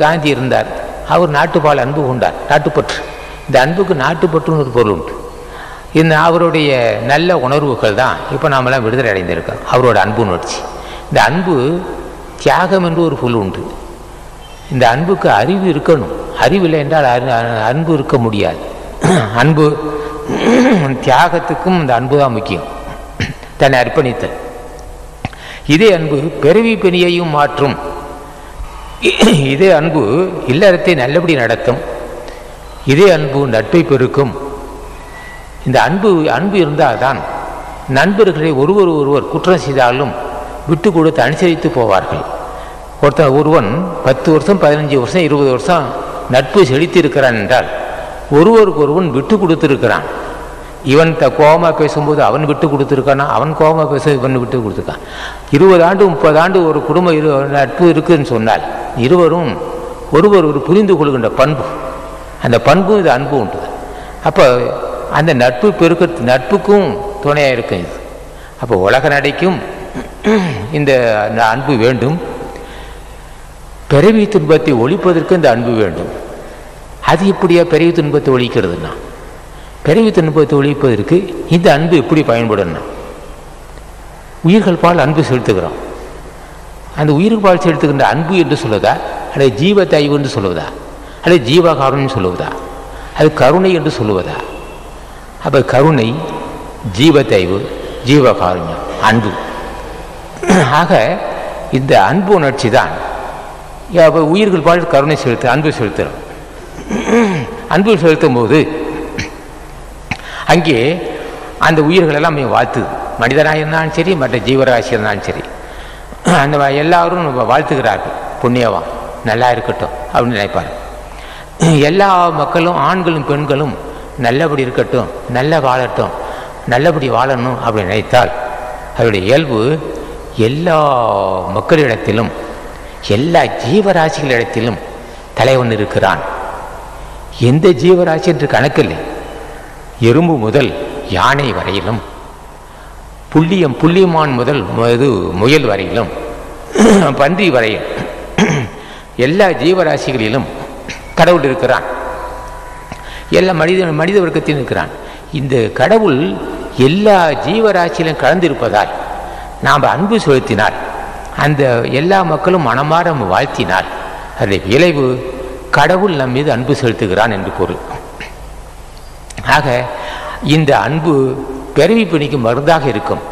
காந்தி இருந்தார். அவர் நாட்டுப்பால் அன்பு கொண்டார், நாட்டுப்பற்று. இந்த அன்புக்கு நாட்டுப்பற்றுன்னு ஒரு பொருள் உண்டு. இந்த அவருடைய நல்ல உணர்வுகள் தான் இப்போ நாமெல்லாம் விடுதலை அடைந்திருக்கோம். அவரோட அன்பு உணர்ச்சி. இந்த அன்பு தியாகம் என்று ஒரு பொருள் உண்டு. இந்த அன்புக்கு அறிவு இருக்கணும். அறிவில்லை என்றால் அன்பு இருக்க முடியாது. அன்பு தியாகத்துக்கும் இந்த அன்பு தான் முக்கியம். தன்னை அர்ப்பணித்தல். இதே அன்பு பிறவி பிணியையும் மாற்றும். இதே அன்பு இல்லறத்தை நல்லபடி நடத்தும். இதே அன்பு நட்பை பெருக்கும். இந்த அன்பு இருந்தால் தான் நண்பர்களை ஒருவர் குற்றம் செய்தாலும் விட்டு கொடுத்து அனுசரித்து போவார்கள். ஒருவன் 10 வருஷம் 15 வருஷம் 20 வருஷம் நட்பு செலுத்தி இருக்கிறான் என்றால் ஒருவருக்கு ஒருவன் விட்டு கொடுத்துருக்கிறான். இவன் கோபமாக பேசும்போது அவன் விட்டு கொடுத்துருக்கானா, அவன் கோபமாக பேச இவன் விட்டு கொடுத்துருக்கான். 20 ஆண்டு 30 ஆண்டு ஒரு குடும்ப நட்பு இருக்குதுன்னு சொன்னால் இருவரும் ஒரு புரிந்து கொள்கின்ற பண்பு, அந்த பண்பு இது அன்பு உண்டு. அப்போ அந்த நட்பு நட்புக்கும் துணையாக இருக்கும் இது. அப்போ உலக நடைக்கும் இந்த அன்பு வேண்டும். பிறவி துன்பத்தை ஒழிப்பதற்கு இந்த அன்பு வேண்டும். அது எப்படியா பிறவி துன்பத்தை ஒழிக்கிறதுனா, பிறவி துன்பத்தை ஒழிப்பதற்கு இந்த அன்பு எப்படி பயன்படும்னா, உயிர்கள் பால் அன்பு செலுத்துகிறோம். அந்த உயிர்கள் பால் செலுத்துகின்ற அன்பு என்று சொல்லுவதா, அல்லது ஜீவத்தைவு என்று சொல்லுவதா, அல்லது ஜீவகாருண்யம் சொல்லுவதா, அது கருணை என்று சொல்லுவதா? அப்போ கருணை, ஜீவத்தைவு, ஜீவகாருண்யம், அன்பு. ஆக இந்த அன்பு உணர்ச்சி தான் உயிர்கள் பால் கருணை அன்பு செலுத்துகிறோம். அன்பு செலுத்தும் போது அங்கே அந்த உயிர்கள் எல்லாம் வாழ்த்துது. மனிதனாக இருந்தாலும் சரி, மற்ற ஜீவராசி இருந்தாலும் சரி, அந்த எல்லாரும் வாழ்த்துகிறார்கள். புண்ணியவான் நல்லா இருக்கட்டும் அப்படின்னு நினைப்பார். எல்லா மக்களும், ஆண்களும் பெண்களும் நல்லபடி இருக்கட்டும், நல்லா வாழட்டும், நல்லபடி வாழணும் அப்படின்னு நினைத்தால் அவருடைய இயல்பு எல்லா மக்களிடத்திலும், எல்லா ஜீவராசிகளிடத்திலும் தலைவன் இருக்கிறான். எந்த ஜீவராசி என்று கணக்கில்லை. எறும்பு முதல் யானை வரையிலும், புள்ளியமான் முதல் முயல் வரையிலும், பன்றி வரையில் எல்லா ஜீவராசிகளிலும் கடவுள் இருக்கிறான். எல்லா மனித வர்க்கத்திலும் இருக்கிறான். இந்த கடவுள் எல்லா ஜீவராசியிலும் கலந்திருப்பதால் நாம் அன்பு செலுத்தினால், அந்த எல்லா மக்களும் மனமாற வாழ்த்தினால், அதன் விளைவு கடவுள் நம் மீது அன்பு செலுத்துகிறான் என்று பொருள். ஆக இந்த அன்பு பிறவி பிணிக்கு மருந்தாக இருக்கும்.